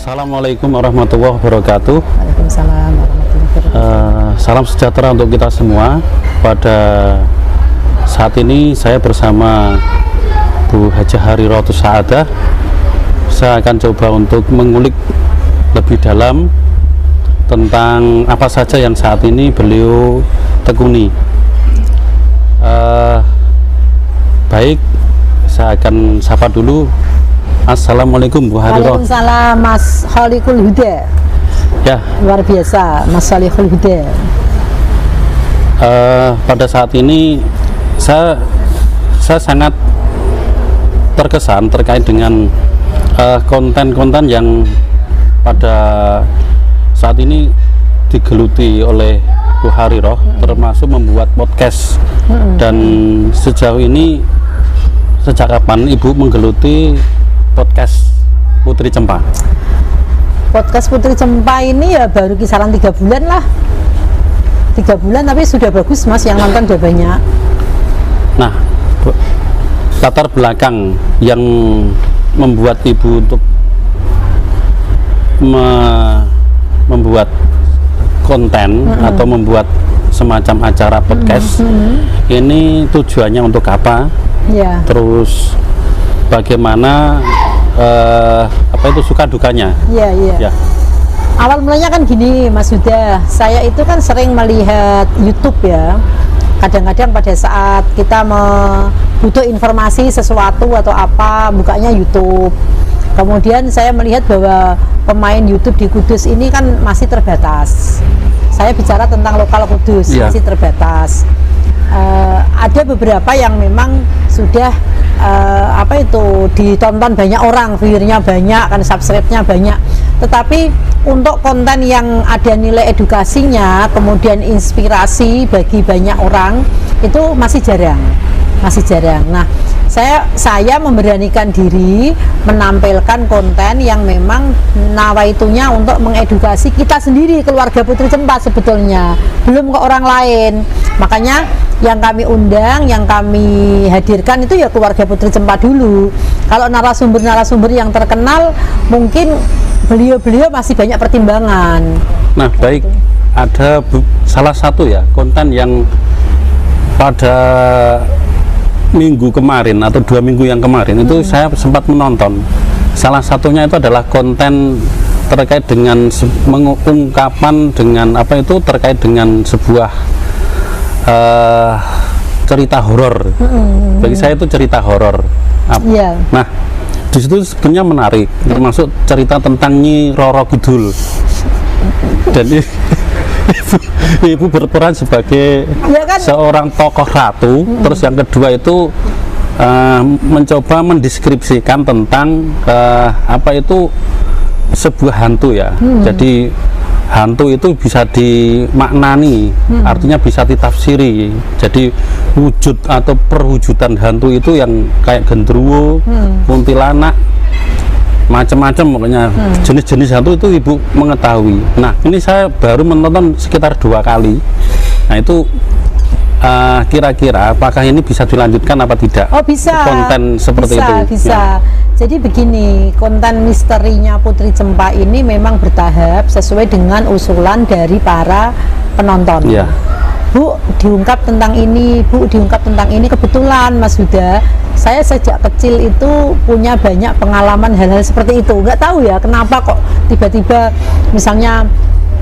Assalamualaikum warahmatullahi wabarakatuh. Waalaikumsalam warahmatullahi wabarakatuh. Salam sejahtera untuk kita semua. Pada saat ini saya bersama Bu Haja Harirotus Saadah. Saya akan coba untuk mengulik lebih dalam tentang apa saja yang saat ini beliau tekuni. Baik, saya akan sapa dulu. Assalamualaikum Bu Hariroh. Waalaikumsalam Mas Khalikul Huda. Ya, luar biasa Mas Khalikul Huda. Pada saat ini saya sangat terkesan terkait dengan konten-konten yang pada saat ini digeluti oleh Bu Hariroh, termasuk membuat podcast. Dan sejauh ini, sejak kapan Ibu menggeluti podcast Putri Cempa? Podcast Putri Cempa ini ya baru kisaran 3 bulan lah. 3 bulan tapi sudah bagus Mas, yang nonton udah banyak. Nah, latar belakang yang membuat Ibu untuk membuat konten atau membuat semacam acara podcast ini tujuannya untuk apa? Ya. Terus bagaimana apa itu suka dukanya? Iya. Ya. Awal mulanya kan gini Mas Huda, saya itu kan sering melihat YouTube ya. Kadang-kadang pada saat kita butuh informasi sesuatu atau apa, bukanya YouTube. Kemudian saya melihat bahwa pemain YouTube di Kudus ini kan masih terbatas. Saya bicara tentang lokal Kudus, masih terbatas. Ada beberapa yang memang sudah ditonton banyak orang, viewernya banyak, kan subscribe-nya banyak. Tetapi untuk konten yang ada nilai edukasinya, kemudian inspirasi bagi banyak orang, itu masih jarang. Nah, saya memberanikan diri menampilkan konten yang memang nawaitunya untuk mengedukasi kita sendiri, keluarga Putri Cempa sebetulnya, belum ke orang lain. Makanya yang kami undang, yang kami hadirkan itu ya keluarga Putri Cempa dulu. Kalau narasumber yang terkenal mungkin beliau masih banyak pertimbangan. Nah, baik, ada salah satu ya konten yang pada minggu kemarin atau 2 minggu yang kemarin itu saya sempat menonton. Salah satunya itu adalah konten terkait dengan mengungkapan dengan terkait dengan sebuah cerita horor. Bagi saya itu cerita horor. Nah, di situ sebenarnya menarik, termasuk cerita tentang Nyi Roro Kidul. Dan Ibu berperan sebagai seorang tokoh ratu. Terus yang kedua itu mencoba mendeskripsikan tentang sebuah hantu ya. Jadi hantu itu bisa dimaknani, artinya bisa ditafsiri. Jadi wujud atau perwujudan hantu itu yang kayak genderuwo, kuntilanak, macam-macam pokoknya jenis-jenis hantu itu Ibu mengetahui. Nah, ini saya baru menonton sekitar 2 kali. Nah, itu kira-kira apakah ini bisa dilanjutkan apa tidak? Oh, bisa. Konten seperti itu. Bisa. Jadi begini, konten misterinya Putri Cempa ini memang bertahap sesuai dengan usulan dari para penonton. Ya. Bu, diungkap tentang ini, Bu, diungkap tentang ini. Kebetulan Mas Huda, saya sejak kecil itu punya banyak pengalaman hal-hal seperti itu. Nggak tahu ya kenapa kok tiba-tiba misalnya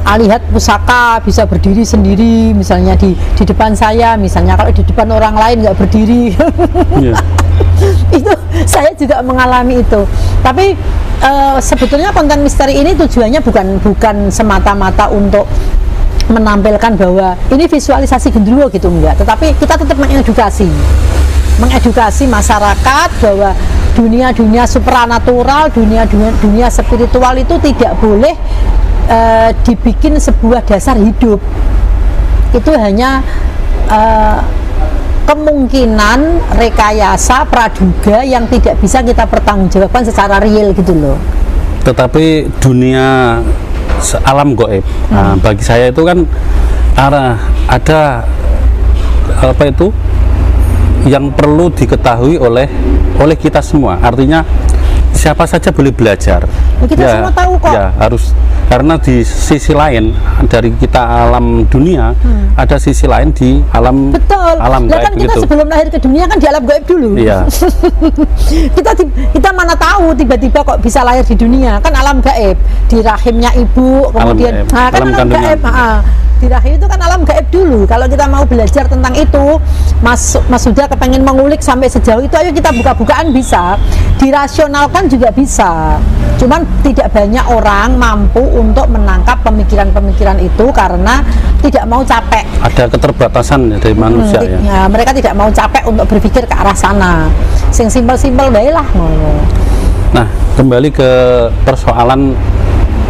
lihat pusaka bisa berdiri sendiri, misalnya di depan saya, misalnya kalau di depan orang lain nggak berdiri. Itu saya juga mengalami itu. Tapi sebetulnya konten misteri ini tujuannya bukan semata-mata untuk menampilkan bahwa ini visualisasi genderuwo gitu, enggak, tetapi kita tetap mengedukasi. mengedukasi masyarakat bahwa dunia supranatural, dunia spiritual itu tidak boleh dibikin sebuah dasar hidup. Itu hanya kemungkinan rekayasa praduga yang tidak bisa kita pertanggungjawabkan secara real gitu loh. Tetapi dunia alam gaib, nah, bagi saya itu kan ada apa itu yang perlu diketahui oleh kita semua. Artinya siapa saja boleh belajar. Kita semua tahu kok. Ya, harus, karena di sisi lain dari kita alam dunia, ada sisi lain di alam. Betul. Alam gaib kan kita gitu. Sebelum lahir ke dunia kan di alam gaib dulu. Iya. kita mana tahu tiba-tiba kok bisa lahir di dunia, kan alam gaib, di rahimnya ibu, kemudian kan alam gaib. Di rahim itu kan alam gaib dulu. Kalau kita mau belajar tentang itu, Mas Huda kepengen mengulik sampai sejauh itu, ayo kita buka-bukaan bisa, dirasionalkan juga bisa. Cuman tidak banyak orang mampu untuk menangkap pemikiran-pemikiran itu karena tidak mau capek. Ada keterbatasan dari manusia ya. Mereka tidak mau capek untuk berpikir ke arah sana. Sing simpel-simpel bae lah. Nah, kembali ke persoalan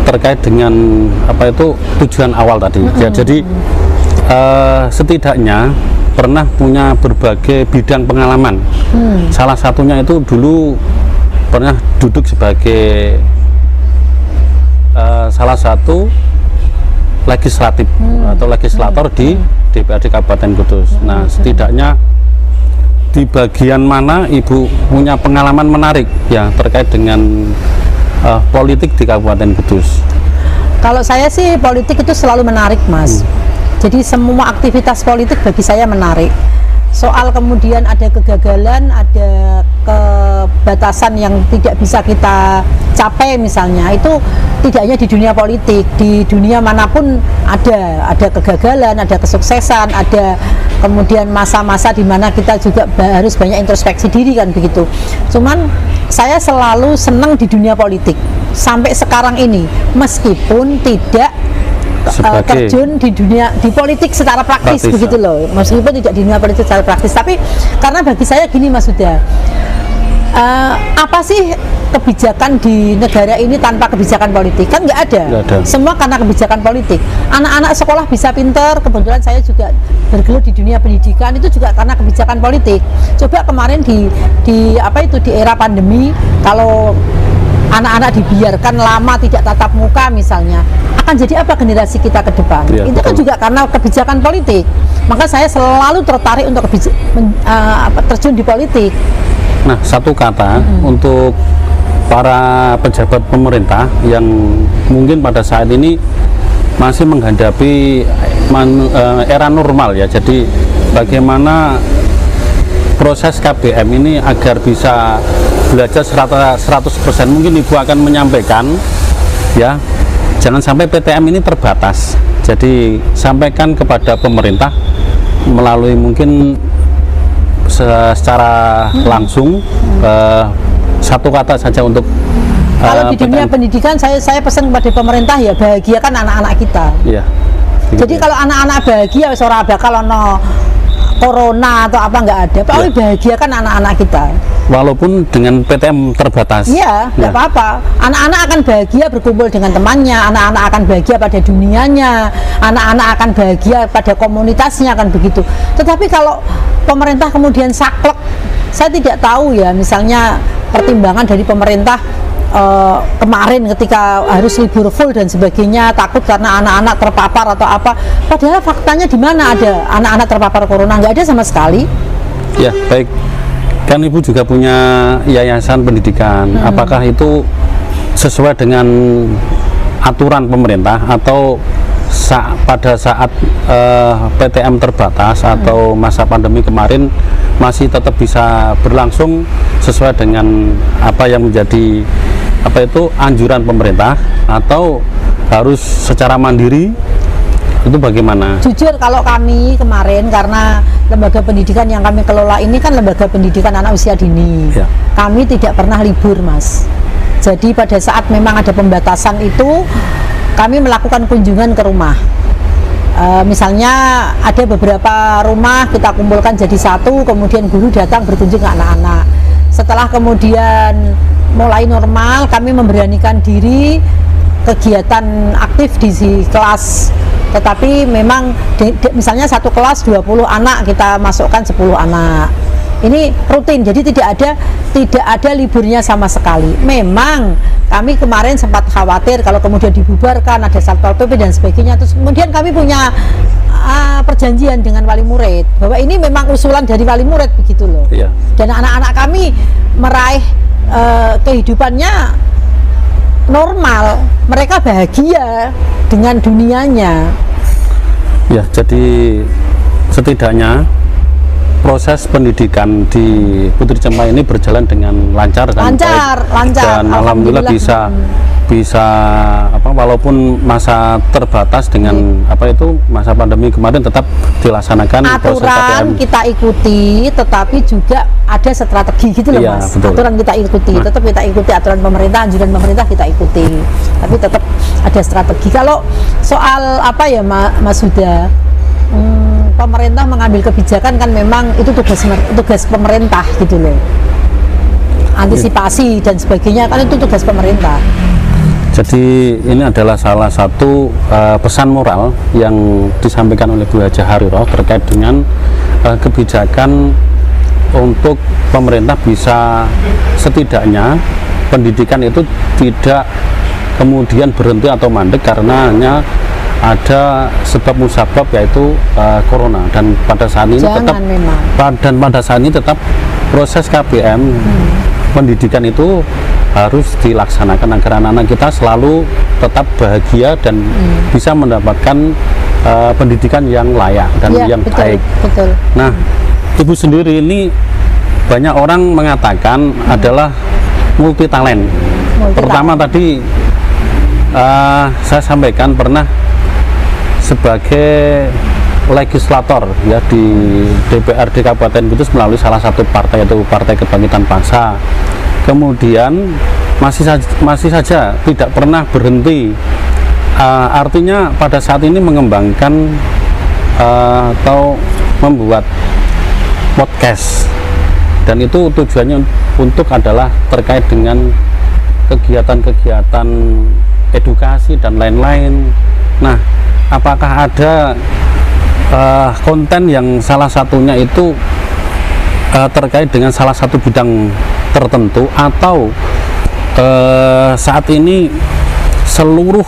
terkait dengan apa itu tujuan awal tadi. Ya, jadi setidaknya pernah punya berbagai bidang pengalaman. Salah satunya itu dulu pernah duduk sebagai salah satu legislatif atau legislator di DPRD Kabupaten Kudus. Nah, setidaknya di bagian mana Ibu punya pengalaman menarik ya terkait dengan politik di Kabupaten Kudus? Kalau saya sih politik itu selalu menarik, Mas. Jadi semua aktivitas politik bagi saya menarik. Soal kemudian ada kegagalan, ada kebatasan yang tidak bisa kita capai misalnya, itu tidak hanya di dunia politik, di dunia manapun ada kegagalan, ada kesuksesan, ada kemudian masa-masa di mana kita juga harus banyak introspeksi diri kan begitu. Cuman saya selalu senang di dunia politik sampai sekarang ini, meskipun tidak terjun di politik secara praktis begitu loh, meskipun tidak di dunia politik secara praktis, tapi karena bagi saya gini Mas Huda, apa sih kebijakan di negara ini tanpa kebijakan politik? Kan nggak ada. Semua karena kebijakan politik. Anak-anak sekolah bisa pinter, kebetulan saya juga bergelut di dunia pendidikan, itu juga karena kebijakan politik. Coba kemarin di era pandemi, kalau anak-anak dibiarkan lama tidak tatap muka misalnya, akan jadi apa generasi kita ke depan? Ya, itu kan juga karena kebijakan politik. Maka saya selalu tertarik untuk terjun di politik. Nah, satu kata untuk para pejabat pemerintah yang mungkin pada saat ini masih menghadapi era normal ya. Jadi bagaimana proses KBM ini agar bisa belajar 100%, mungkin Ibu akan menyampaikan ya, jangan sampai PTM ini terbatas. Jadi sampaikan kepada pemerintah melalui mungkin secara langsung satu kata saja untuk kalau di dunia PTM. Pendidikan saya pesan kepada pemerintah ya, bahagiakan anak-anak kita. Iya. Jadi kalau anak-anak bahagia, ora bakal ono corona atau apa nggak ada. Paling bahagiakan anak-anak kita. Walaupun dengan PTM terbatas. Iya, nggak apa-apa. Anak-anak akan bahagia berkumpul dengan temannya, anak-anak akan bahagia pada dunianya, anak-anak akan bahagia pada komunitasnya, kan begitu. Tetapi kalau pemerintah kemudian saklek, saya tidak tahu ya, misalnya pertimbangan dari pemerintah kemarin ketika harus libur full dan sebagainya, takut karena anak-anak terpapar atau apa. Padahal faktanya di mana ada anak-anak terpapar corona? Nggak ada sama sekali. Ya, baik. Kan Ibu juga punya yayasan pendidikan. Apakah itu sesuai dengan aturan pemerintah atau pada saat PTM terbatas atau masa pandemi kemarin masih tetap bisa berlangsung sesuai dengan apa yang menjadi anjuran pemerintah, atau harus secara mandiri? Itu bagaimana? Jujur kalau kami kemarin, karena lembaga pendidikan yang kami kelola ini kan lembaga pendidikan anak usia dini, kami tidak pernah libur, Mas. Jadi pada saat memang ada pembatasan itu, kami melakukan kunjungan ke rumah. Misalnya ada beberapa rumah kita kumpulkan jadi satu, kemudian guru datang berkunjung ke anak-anak. Setelah kemudian mulai normal, kami memberanikan diri kegiatan aktif di kelas. Tetapi memang misalnya satu kelas 20 anak, kita masukkan 10 anak. Ini rutin, jadi tidak ada liburnya sama sekali. Memang kami kemarin sempat khawatir kalau kemudian dibubarkan, ada Satpol PP dan sebagainya. Terus kemudian kami punya perjanjian dengan wali murid bahwa ini memang usulan dari wali murid, begitu loh. Iya. Dan anak-anak kami meraih kehidupannya normal, mereka bahagia dengan dunianya. Ya, jadi setidaknya proses pendidikan di Putri Cempa ini berjalan dengan lancar dan baik. Dan alhamdulillah bisa walaupun masa terbatas dengan masa pandemi kemarin tetap dilaksanakan proses aturan KPM. Kita ikuti, tetapi juga ada strategi gitu loh, Iya, Mas. betul. Aturan kita ikuti, tetap kita ikuti aturan pemerintah, anjuran pemerintah kita ikuti, tapi tetap ada strategi. Kalau soal Mas Huda, pemerintah mengambil kebijakan kan memang itu tugas pemerintah gitu loh. Antisipasi dan sebagainya kan itu tugas pemerintah. Jadi ini adalah salah satu pesan moral yang disampaikan oleh Bu Haja Hariroh terkait dengan kebijakan untuk pemerintah bisa setidaknya pendidikan itu tidak kemudian berhenti atau mandek karena hanya ada sebab musabab yaitu corona, dan pada saat ini pada saat ini tetap proses KPM pendidikan itu harus dilaksanakan agar anak-anak kita selalu tetap bahagia dan bisa mendapatkan pendidikan yang layak dan yang baik. Betul. Nah, Ibu sendiri ini banyak orang mengatakan adalah multi talent. Pertama tadi saya sampaikan pernah sebagai legislator ya di DPRD Kabupaten Kudus melalui salah satu partai, yaitu Partai Kebangkitan Bangsa. Kemudian masih saja tidak pernah berhenti. Artinya pada saat ini mengembangkan atau membuat podcast, dan itu tujuannya untuk adalah terkait dengan kegiatan-kegiatan edukasi dan lain-lain. Nah, apakah ada konten yang salah satunya itu terkait dengan salah satu bidang tertentu, atau saat ini seluruh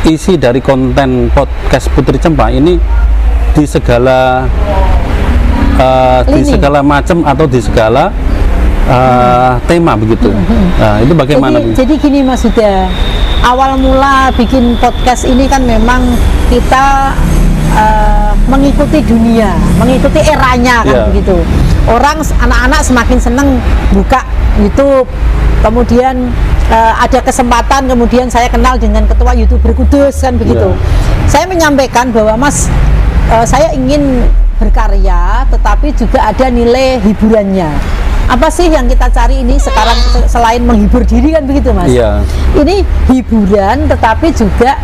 isi dari konten podcast Putri Cempa ini di segala macam atau di segala tema begitu? Nah, itu bagaimana? Jadi gini Mas Huda, awal mula bikin podcast ini kan memang kita mengikuti dunia, mengikuti eranya kan begitu. Anak-anak semakin seneng buka YouTube, kemudian ada kesempatan, kemudian saya kenal dengan ketua YouTuber Kudus kan begitu. Saya menyampaikan bahwa Mas, saya ingin berkarya, tetapi juga ada nilai hiburannya. Apa sih yang kita cari ini sekarang selain menghibur diri kan begitu Mas? Ini hiburan, tetapi juga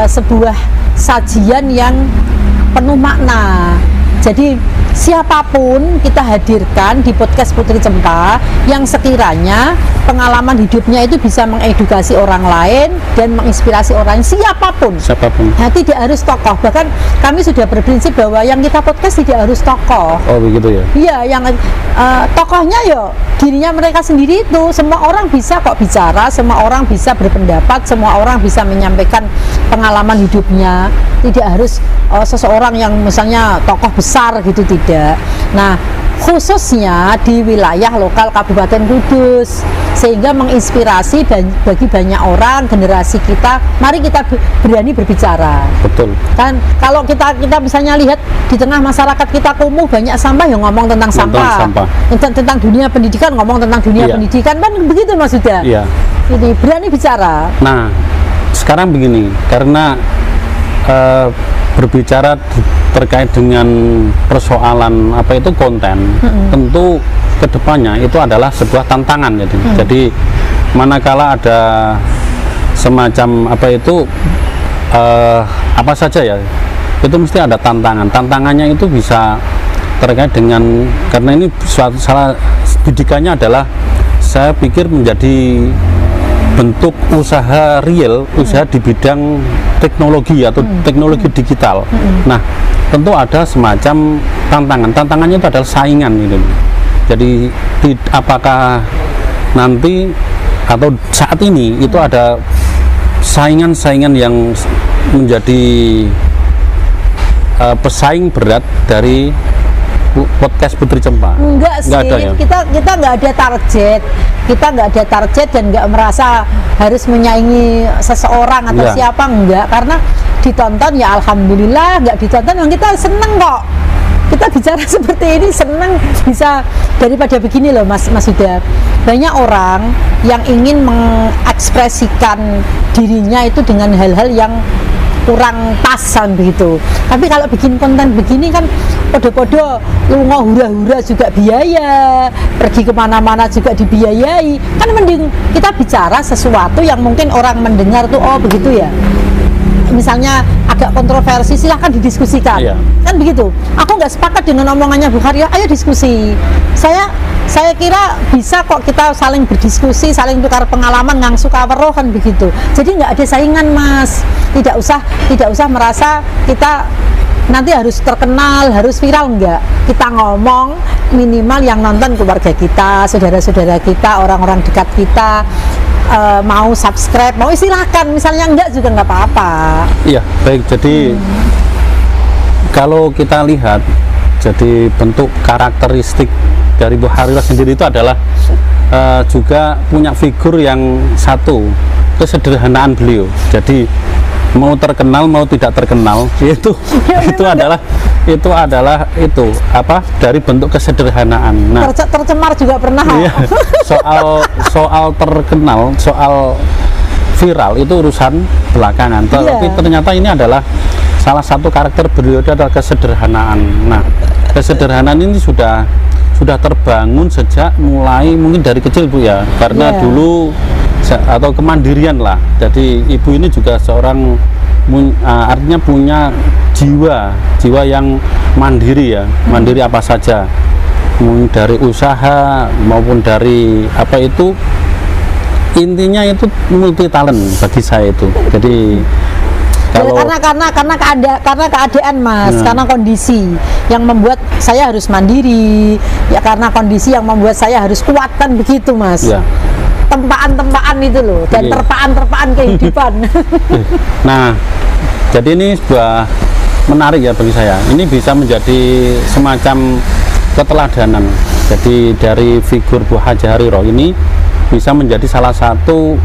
sebuah sajian yang penuh makna. Jadi siapapun kita hadirkan di podcast Putri Cempa yang sekiranya pengalaman hidupnya itu bisa mengedukasi orang lain dan menginspirasi orang lain, siapapun. Nah, tidak harus tokoh. Bahkan kami sudah berprinsip bahwa yang kita podcast tidak harus tokoh. Oh begitu ya? Iya, yang tokohnya ya dirinya mereka sendiri itu. Semua orang bisa kok bicara, semua orang bisa berpendapat, semua orang bisa menyampaikan pengalaman hidupnya. Tidak harus seseorang yang misalnya tokoh besar gitu, tidak. Nah, khususnya di wilayah lokal Kabupaten Kudus, sehingga menginspirasi bagi banyak orang, generasi kita. Mari kita berani berbicara. Betul. Kan kalau kita misalnya lihat di tengah masyarakat kita kumuh, banyak sampah, yang ngomong tentang sampah. Tentang dunia pendidikan, ngomong tentang dunia pendidikan, kan begitu Mas Huda. Ini berani bicara. Nah, sekarang begini, karena berbicara terkait dengan persoalan konten, tentu kedepannya itu adalah sebuah tantangan. Jadi manakala ada semacam apa saja ya, itu mesti ada tantangannya itu bisa terkait dengan, karena ini salah bidikannya adalah saya pikir menjadi bentuk usaha real, usaha di bidang teknologi atau teknologi digital. Nah, tentu ada semacam tantangannya itu adalah saingan gitu. Jadi apakah nanti atau saat ini itu ada saingan-saingan yang menjadi pesaing berat dari podcast Putri Cempa? Enggak sih, ada, ya? kita nggak ada target dan nggak merasa harus menyaingi seseorang atau siapa, enggak, karena ditonton ya alhamdulillah, nggak ditonton yang kita seneng kok. Kita bicara seperti ini seneng, bisa daripada begini loh Mas Yuda, banyak orang yang ingin mengekspresikan dirinya itu dengan hal-hal yang kurang pasan begitu. Tapi kalau bikin konten begini kan podo-podo lunga hura-hura juga biaya, pergi kemana-mana juga dibiayai. Kan mending kita bicara sesuatu yang mungkin orang mendengar tuh oh begitu ya. Misalnya agak kontroversi, silahkan didiskusikan. Kan begitu. Aku nggak sepakat dengan omongannya Bu Karya, ayo diskusi. Saya kira bisa kok kita saling berdiskusi, saling tukar pengalaman, ngangsu kaweruh kan begitu. Jadi nggak ada saingan Mas. Tidak usah merasa kita nanti harus terkenal, harus viral, enggak. Kita ngomong minimal yang nonton keluarga kita, saudara-saudara kita, orang-orang dekat kita. Mau subscribe, mau silahkan, misalnya enggak juga enggak apa-apa. Iya, baik. Jadi kalau kita lihat, jadi bentuk karakteristik dari Bu Harira sendiri itu adalah juga punya figur yang satu, kesederhanaan beliau. Jadi mau terkenal mau tidak terkenal itu adalah dari bentuk kesederhanaan. Nah, tercemar juga pernah. Iya, soal terkenal, soal viral itu urusan belakangan. Tapi ternyata ini adalah salah satu karakter beliau adalah kesederhanaan. Nah, kesederhanaan ini sudah terbangun sejak mulai mungkin dari kecil Bu ya, karena dulu atau kemandirian lah. Jadi ibu ini juga seorang artinya punya jiwa yang mandiri ya, mandiri apa saja, dari usaha maupun dari apa itu, intinya itu multi talent bagi saya itu. Jadi karena keadaan Mas, karena kondisi yang membuat saya harus mandiri ya, karena kondisi yang membuat saya harus kuat kan begitu Mas. Tempaan-tempaan itu loh, dan terpaan-terpaan kehidupan. Nah, jadi ini sebuah menarik ya bagi saya. Ini bisa menjadi semacam keteladanan. Jadi dari figur Bu Haja Hariro ini bisa menjadi salah satu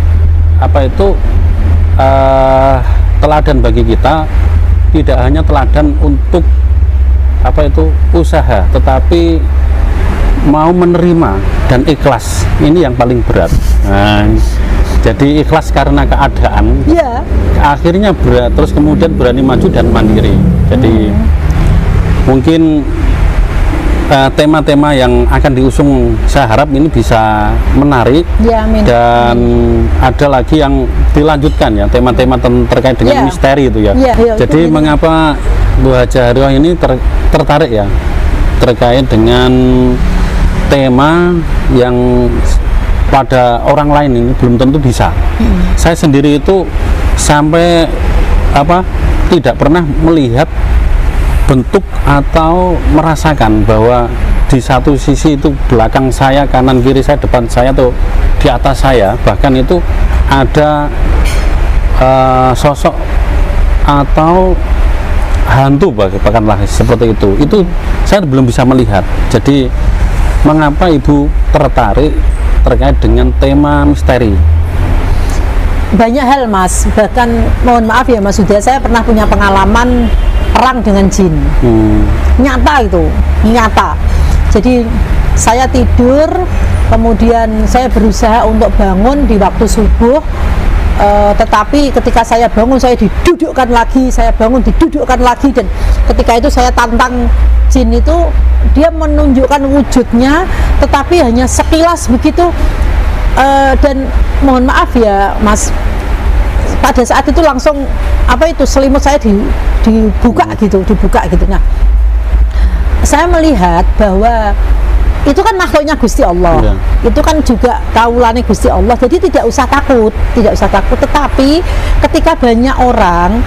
teladan bagi kita. Tidak hanya teladan untuk usaha, tetapi mau menerima dan ikhlas, ini yang paling berat. Nah, jadi ikhlas karena keadaan, akhirnya berat, terus kemudian berani maju dan mandiri. Jadi mungkin tema-tema yang akan diusung saya harap ini bisa menarik, dan ada lagi yang dilanjutkan ya, tema-tema terkait dengan misteri itu ya. Jadi mengapa Bu Haja Hariro ini tertarik ya terkait dengan tema yang pada orang lain ini belum tentu bisa. Saya sendiri itu sampai tidak pernah melihat bentuk atau merasakan bahwa di satu sisi itu belakang saya, kanan kiri saya, depan saya, atau di atas saya bahkan itu ada sosok atau hantu bahkanlah seperti itu. Itu saya belum bisa melihat. Jadi mengapa Ibu tertarik terkait dengan tema misteri? Banyak hal Mas, bahkan mohon maaf ya Mas Yuda, saya pernah punya pengalaman perang dengan jin. Nyata itu, nyata. Jadi saya tidur, kemudian saya berusaha untuk bangun di waktu subuh, tetapi ketika saya bangun saya didudukkan lagi, saya bangun didudukkan lagi, dan ketika itu saya tantang jin itu, dia menunjukkan wujudnya tetapi hanya sekilas begitu, dan mohon maaf ya Mas, pada saat itu langsung selimut saya dibuka gitu. Nah, saya melihat bahwa itu kan makhluknya Gusti Allah, itu kan juga kaulane Gusti Allah, jadi tidak usah takut. Tetapi ketika banyak orang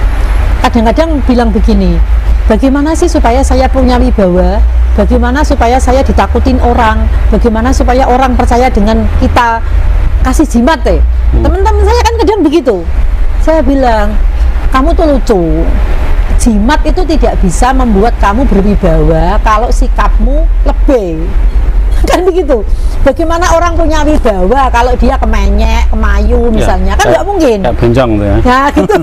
kadang-kadang bilang begini, bagaimana sih supaya saya punya wibawa, bagaimana supaya saya ditakutin orang, bagaimana supaya orang percaya dengan kita kasih jimat teman-teman saya kan kadang begitu. Saya bilang, kamu tuh lucu, jimat itu tidak bisa membuat kamu berwibawa kalau sikapmu lebih. Kan begitu. Bagaimana orang punya wibawa kalau dia kemenyek, kemayu misalnya, kan nggak mungkin. Kayak benjang tuh ya. Nah gitu.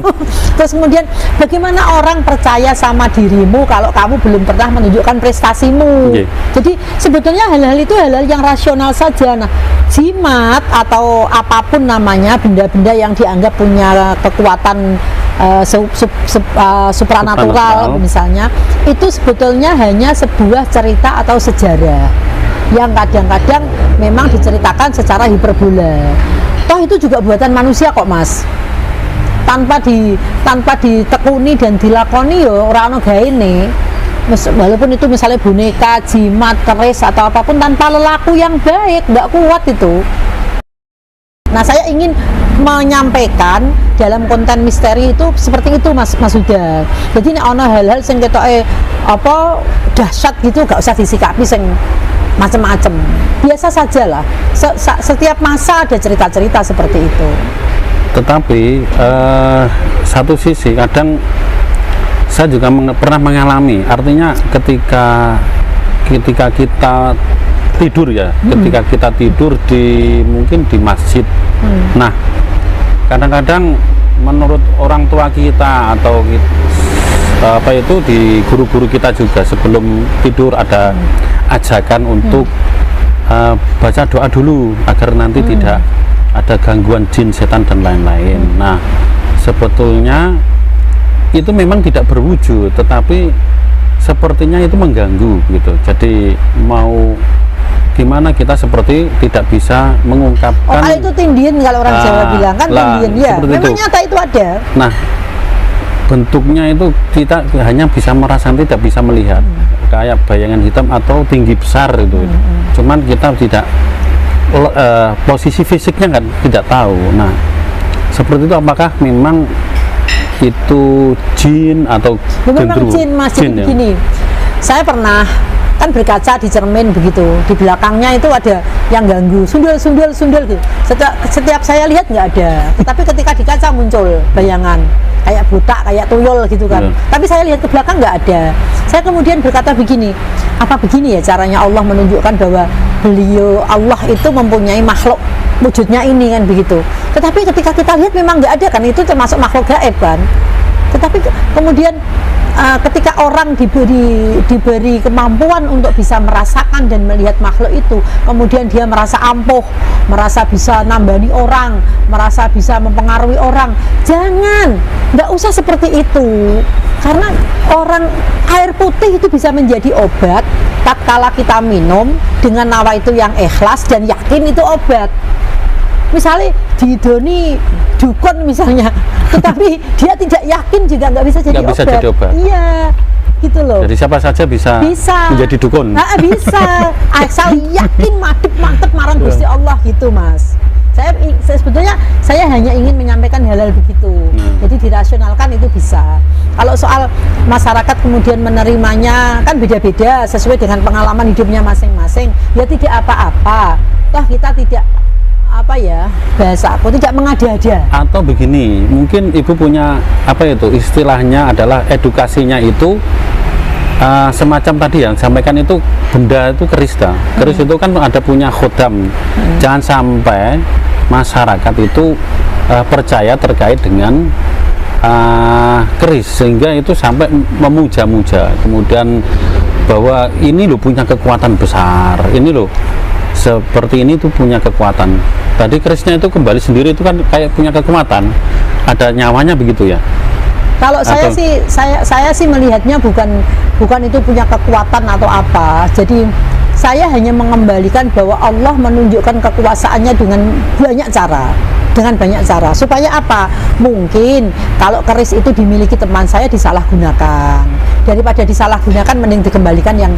Terus kemudian bagaimana orang percaya sama dirimu kalau kamu belum pernah menunjukkan prestasimu. Jadi sebetulnya hal-hal itu hal-hal yang rasional saja. Nah, jimat atau apapun namanya, benda-benda yang dianggap punya kekuatan supranatural misalnya, itu sebetulnya hanya sebuah cerita atau sejarah yang kadang-kadang memang diceritakan secara hiperbola. Toh itu juga buatan manusia kok, Mas. Tanpa ditekuni dan dilakoni orang gaene. Walaupun itu misalnya boneka, jimat, keris atau apapun, tanpa lelaku yang baik nggak kuat itu. Nah, saya ingin menyampaikan dalam konten misteri itu seperti itu, Mas Huda. Jadi ini ono hal-hal sing ketoke dahsyat gitu, gak usah disikapi sing macam-macam. Biasa saja lah. Setiap masa ada cerita-cerita seperti itu. Tetapi satu sisi kadang saya juga pernah mengalami, artinya ketika kita tidur ketika kita tidur mungkin di masjid. Nah, kadang-kadang menurut orang tua kita atau di guru-guru kita juga sebelum tidur ada ajakan untuk baca doa dulu agar nanti tidak ada gangguan jin, setan dan lain-lain. Nah, sebetulnya itu memang tidak berwujud, tetapi sepertinya itu mengganggu gitu. Jadi mau gimana kita seperti tidak bisa mengungkapkan. Kalau itu tindian, kalau orang Jawa bilang kan tindian ya. Memang nyata itu ada. Nah, bentuknya itu kita hanya bisa merasakan, tidak bisa melihat. Kayak bayangan hitam atau tinggi besar itu. Cuman kita tidak posisi fisiknya kan tidak tahu. Nah, seperti itu apakah memang itu jin atau memang jin, Mas. Jadi begini, saya pernah kan berkaca di cermin begitu, di belakangnya itu ada yang ganggu, sundel gitu. Setiap saya lihat nggak ada, tetapi ketika di kaca muncul bayangan kayak butak, kayak tuyul gitu kan. Tapi saya lihat ke belakang nggak ada. Saya kemudian berkata begini, apa begini ya caranya Allah menunjukkan bahwa Allah itu mempunyai makhluk wujudnya ini kan begitu. Tetapi ketika kita lihat memang nggak ada kan, itu termasuk makhluk gaib kan. Tetapi kemudian ketika orang diberi kemampuan untuk bisa merasakan dan melihat makhluk itu, kemudian dia merasa ampuh, merasa bisa nambani orang, merasa bisa mempengaruhi orang, jangan, nggak usah seperti itu. Karena air putih itu bisa menjadi obat tatkala kita minum dengan nawa itu yang ikhlas dan yakin itu obat. Misalnya didoni dukun misalnya, tetapi dia tidak yakin juga nggak bisa jadi obat. Iya, gitu loh. Jadi siapa saja bisa menjadi dukun. Nah, bisa, asal yakin mantep marang Gusti Allah gitu, Mas. Sebetulnya saya hanya ingin menyampaikan hal-hal begitu. Jadi dirasionalkan itu bisa. Kalau soal masyarakat kemudian menerimanya kan beda-beda sesuai dengan pengalaman hidupnya masing-masing. Ya tidak apa-apa. Toh kita tidak bahasa aku tidak mengada-ada. Atau begini, mungkin ibu punya istilahnya adalah edukasinya itu semacam tadi yang sampaikan itu benda itu keris itu kan ada punya khodam. Jangan sampai masyarakat itu percaya terkait dengan keris sehingga itu sampai memuja-muja, kemudian bahwa ini loh punya kekuatan besar, ini loh seperti ini tuh punya kekuatan. Tadi kerisnya itu kembali sendiri itu kan kayak punya kekuatan, ada nyawanya begitu ya. Kalau saya sih melihatnya bukan itu punya kekuatan atau apa. Jadi saya hanya mengembalikan bahwa Allah menunjukkan kekuasaannya dengan banyak cara. dengan banyak cara. Supaya apa? Mungkin kalau keris itu dimiliki teman saya disalahgunakan, daripada disalahgunakan mending dikembalikan yang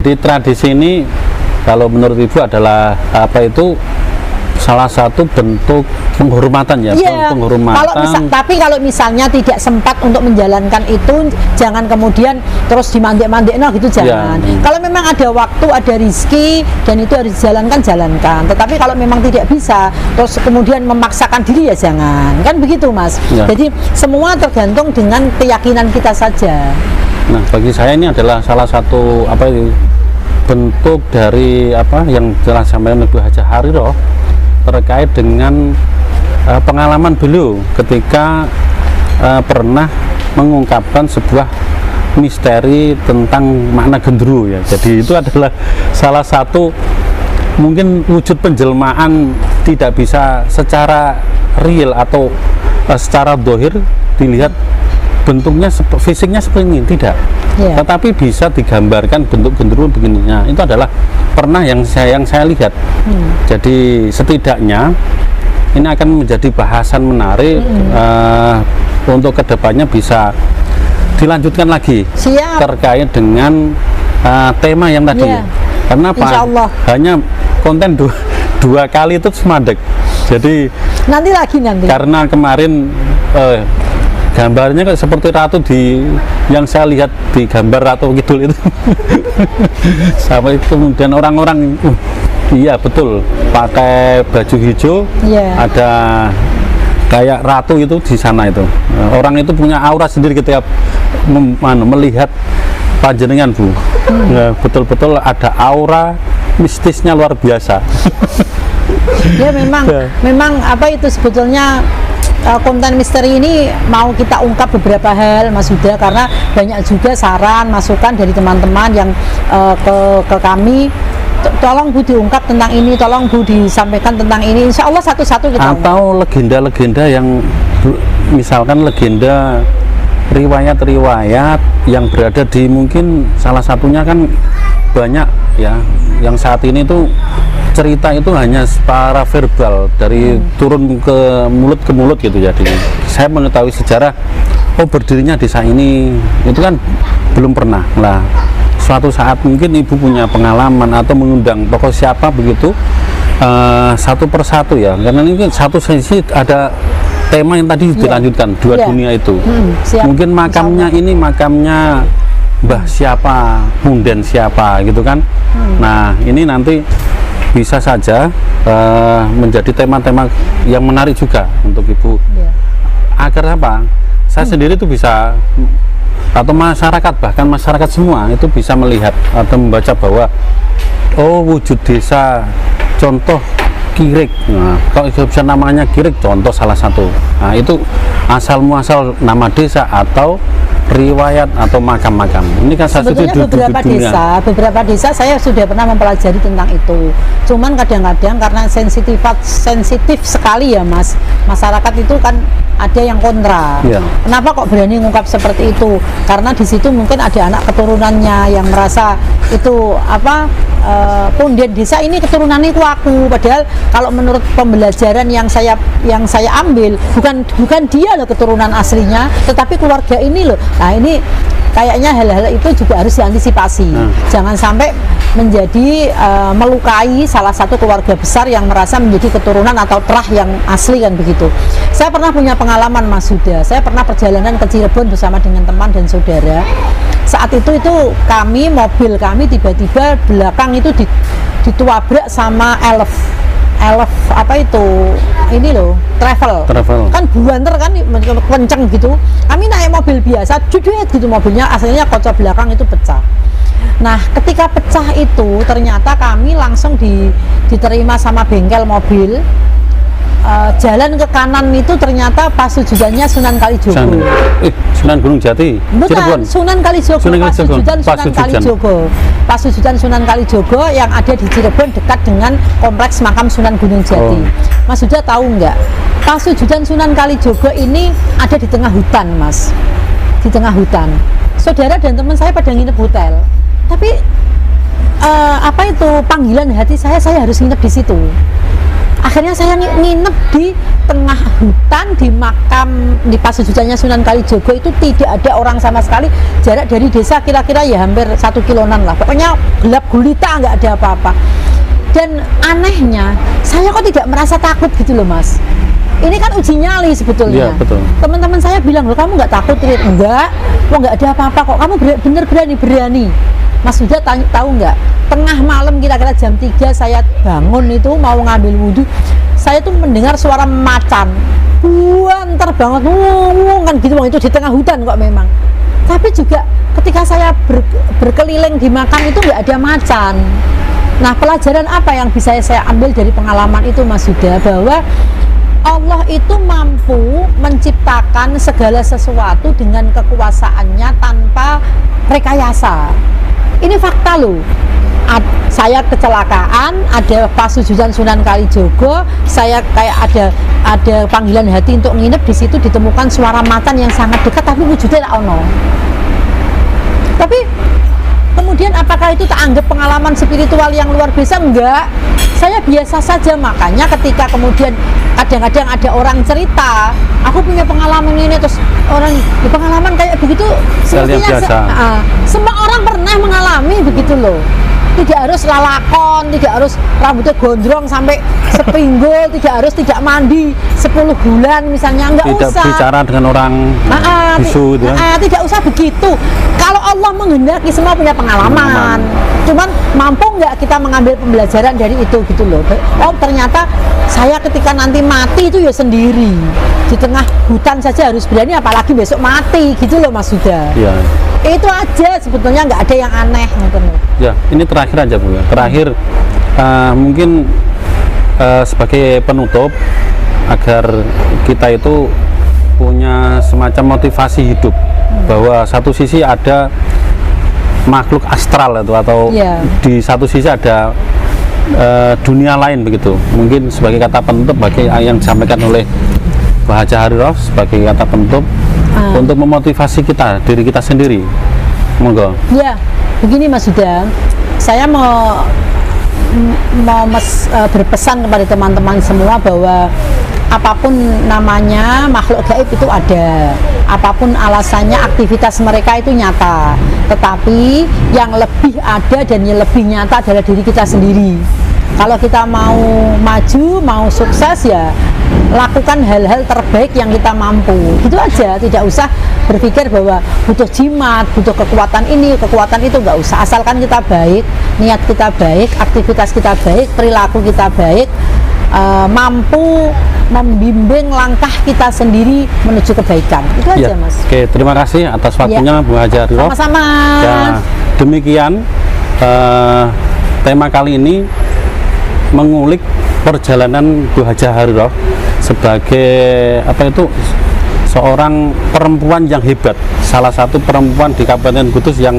Di tradisi ini kalau menurut Ibu adalah apa itu salah satu bentuk penghormatan ya, Iya, penghormatan. tapi kalau misalnya tidak sempat untuk menjalankan itu, jangan kemudian terus dimandek-mandek, no gitu jangan. Ya. Kalau memang ada waktu, ada rizki dan itu harus dijalankan, jalankan. Tetapi kalau memang tidak bisa, terus kemudian memaksakan diri ya jangan. Kan begitu Mas. Ya. Jadi semua tergantung dengan keyakinan kita saja. Nah, bagi saya ini adalah salah satu apa itu bentuk dari apa yang telah disampaikan Ibu Hajah Hariroh terkait dengan pengalaman beliau ketika pernah mengungkapkan sebuah misteri tentang makna gendruwo ya. Jadi itu adalah salah satu mungkin wujud penjelmaan tidak bisa secara real atau secara dohir dilihat bentuknya fisiknya seperti ini, tidak. Yeah. Tetapi bisa digambarkan bentuk gendruwo begininya. Itu adalah pernah yang saya lihat. Jadi setidaknya ini akan menjadi bahasan menarik untuk kedepannya bisa dilanjutkan lagi. Siap. Terkait dengan tema yang tadi. Yeah. Karena apa? Insyaallah. Hanya konten dua kali itu semadak. Jadi Nanti. karena kemarin gambarnya kayak seperti ratu yang saya lihat di gambar Ratu Kidul itu. Sampai kemudian orang-orang iya betul pakai baju hijau, Yeah. ada kayak ratu itu di sana itu. Orang itu punya aura sendiri ketika melihat panjenengan Bu. Ya, betul-betul ada aura mistisnya luar biasa. Ya memang apa itu sebetulnya konten misteri ini mau kita ungkap beberapa hal Mas Huda, karena banyak juga saran masukan dari teman-teman yang ke kami, tolong Bu diungkap tentang ini, tolong Bu disampaikan tentang ini. Insya Allah satu-satu kita atau legenda-legenda yang misalkan legenda riwayat-riwayat yang berada di mungkin salah satunya kan banyak ya yang saat ini tuh cerita itu hanya secara verbal dari turun ke mulut gitu. Jadi saya mengetahui sejarah berdirinya desa ini itu kan belum pernah lah. Suatu saat mungkin Ibu punya pengalaman atau mengundang tokoh siapa begitu satu persatu ya, karena ini satu sesi ada tema yang tadi dilanjutkan dua dunia itu. Siap. Mungkin makamnya ini makamnya Mbah siapa, Punden siapa gitu kan. Nah ini nanti bisa saja menjadi tema-tema yang menarik juga untuk Ibu. Agar apa? Saya sendiri itu bisa, atau masyarakat, bahkan masyarakat semua itu bisa melihat atau membaca bahwa wujud desa contoh Kirik. Nah, kalau bisa namanya Kirik contoh salah satu. Nah, itu asal muasal nama desa atau riwayat atau makam-makam. Ini kan sebetulnya beberapa desa saya sudah pernah mempelajari tentang itu. Cuman kadang-kadang karena sensitif sekali ya Mas, masyarakat itu kan ada yang kontra. Ya. Kenapa kok berani ngungkap seperti itu? Karena di situ mungkin ada anak keturunannya yang merasa itu punden desa ini keturunannya itu aku. Padahal kalau menurut pembelajaran yang saya ambil bukan dia loh keturunan aslinya, tetapi keluarga ini loh. Nah ini kayaknya hal-hal itu juga harus diantisipasi. Jangan sampai menjadi melukai salah satu keluarga besar yang merasa menjadi keturunan atau terah yang asli kan begitu. Saya pernah punya pengalaman Mas Huda. Saya pernah perjalanan ke Cirebon bersama dengan teman dan saudara. Saat itu mobil kami tiba-tiba belakang itu dituabrak sama elf apa itu ini loh travel kan buanter kan kenceng gitu. Kami naik mobil biasa judet gitu, mobilnya aslinya kaca belakang itu pecah. Nah ketika pecah itu ternyata kami langsung diterima sama bengkel mobil. Jalan ke kanan itu ternyata pasujudannya Sunan Kalijogo. Sunan Gunung Jati. Bukan, Sunan Kalijogo. Pasujudan Sunan Kalijogo yang ada di Cirebon dekat dengan kompleks makam Sunan Gunung Jati. Mas Huda tahu nggak? Pasujudan Sunan Kalijogo ini ada di tengah hutan, Mas. Di tengah hutan. Saudara dan teman saya pada nginep hotel. Tapi panggilan hati saya harus nginep di situ. Akhirnya saya nginep di tengah hutan di makam di pasujudannya Sunan Kalijogo itu tidak ada orang sama sekali. Jarak dari desa kira-kira ya hampir 1 kiloan lah. Pokoknya gelap gulita, nggak ada apa-apa. Dan anehnya, saya kok tidak merasa takut gitu loh Mas. Ini kan uji nyali sebetulnya. Iya, betul. Teman-teman saya bilang, loh kamu nggak takut? Enggak, kok nggak ada apa-apa kok. Kamu bener berani. Mas Huda tahu nggak? Tengah malam kira-kira jam 3 saya bangun itu mau ngambil wudhu. Saya tuh mendengar suara macan. Buanter banget, kan gitu itu di tengah hutan kok memang. Tapi juga ketika saya berkeliling di makam itu nggak ada macan. Nah, pelajaran apa yang bisa saya ambil dari pengalaman itu Mas Huda? Bahwa Allah itu mampu menciptakan segala sesuatu dengan kekuasaannya tanpa rekayasa. Ini fakta loh. Saya kecelakaan, ada pasujudan Sunan Kalijogo, saya kayak ada panggilan hati untuk nginep di situ, ditemukan suara macan yang sangat dekat tapi wujudnya tak ono. Tapi kemudian apakah itu tak anggap pengalaman spiritual yang luar biasa? Enggak, saya biasa saja. Makanya ketika kemudian kadang-kadang ada orang cerita, aku punya pengalaman ini, terus orang pengalaman kayak begitu sepertinya semua orang pernah mengalami begitu loh. Tidak harus lalakon, tidak harus rambutnya gondrong sampai sepinggul, tidak mandi 10 bulan misalnya, enggak usah. Tidak bicara dengan orang bisu gitu. Tidak usah begitu. Kalau Allah menghendaki semua punya pengalaman. Cuman mampu nggak kita mengambil pembelajaran dari itu gitu loh. Oh ternyata saya ketika nanti mati itu ya sendiri. Di tengah hutan saja harus berani, apalagi besok mati gitu loh Mas Huda. Iya. Itu aja sebetulnya, nggak ada yang aneh gitu loh. Ya, ini terakhir aja Bu. Terakhir mungkin sebagai penutup agar kita itu punya semacam motivasi hidup bahwa satu sisi ada makhluk astral itu atau di satu sisi ada dunia lain begitu. Mungkin sebagai kata penutup bagi yang disampaikan oleh Mbah Haja Hariroh sebagai kata penutup untuk memotivasi kita, diri kita sendiri. Monggo. Ya, begini Mas Huda, saya mau berpesan kepada teman-teman semua bahwa apapun namanya makhluk gaib itu ada, apapun alasannya aktivitas mereka itu nyata, tetapi yang lebih ada dan yang lebih nyata adalah diri kita sendiri. Kalau kita mau maju, mau sukses ya lakukan hal-hal terbaik yang kita mampu, gitu aja. Tidak usah berpikir bahwa butuh jimat, butuh kekuatan ini, kekuatan itu, nggak usah. Asalkan kita baik, niat kita baik, aktivitas kita baik, perilaku kita baik, mampu membimbing langkah kita sendiri menuju kebaikan. Itu aja Mas. Oke, terima kasih atas waktunya Bu Haja Hariroh. Sama-sama. Ya, demikian tema kali ini mengulik perjalanan Bu Haja Hariroh sebagai seorang perempuan yang hebat, salah satu perempuan di Kabupaten Kudus yang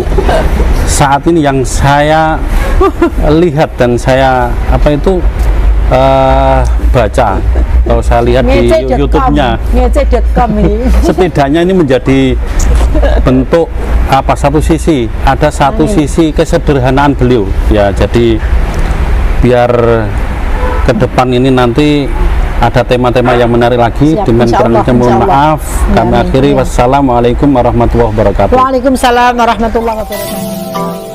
saat ini yang saya lihat dan saya baca atau saya lihat di YouTube-nya, ngece.com ini. Setidaknya ini menjadi bentuk satu sisi, ada satu sisi kesederhanaan beliau ya. Jadi biar ke depan ini nanti ada tema-tema yang menarik lagi. Dengan kurangnya mohon maaf, kami akhiri. Wassalamualaikum warahmatullahi wabarakatuh. Waalaikumsalam warahmatullahi wabarakatuh.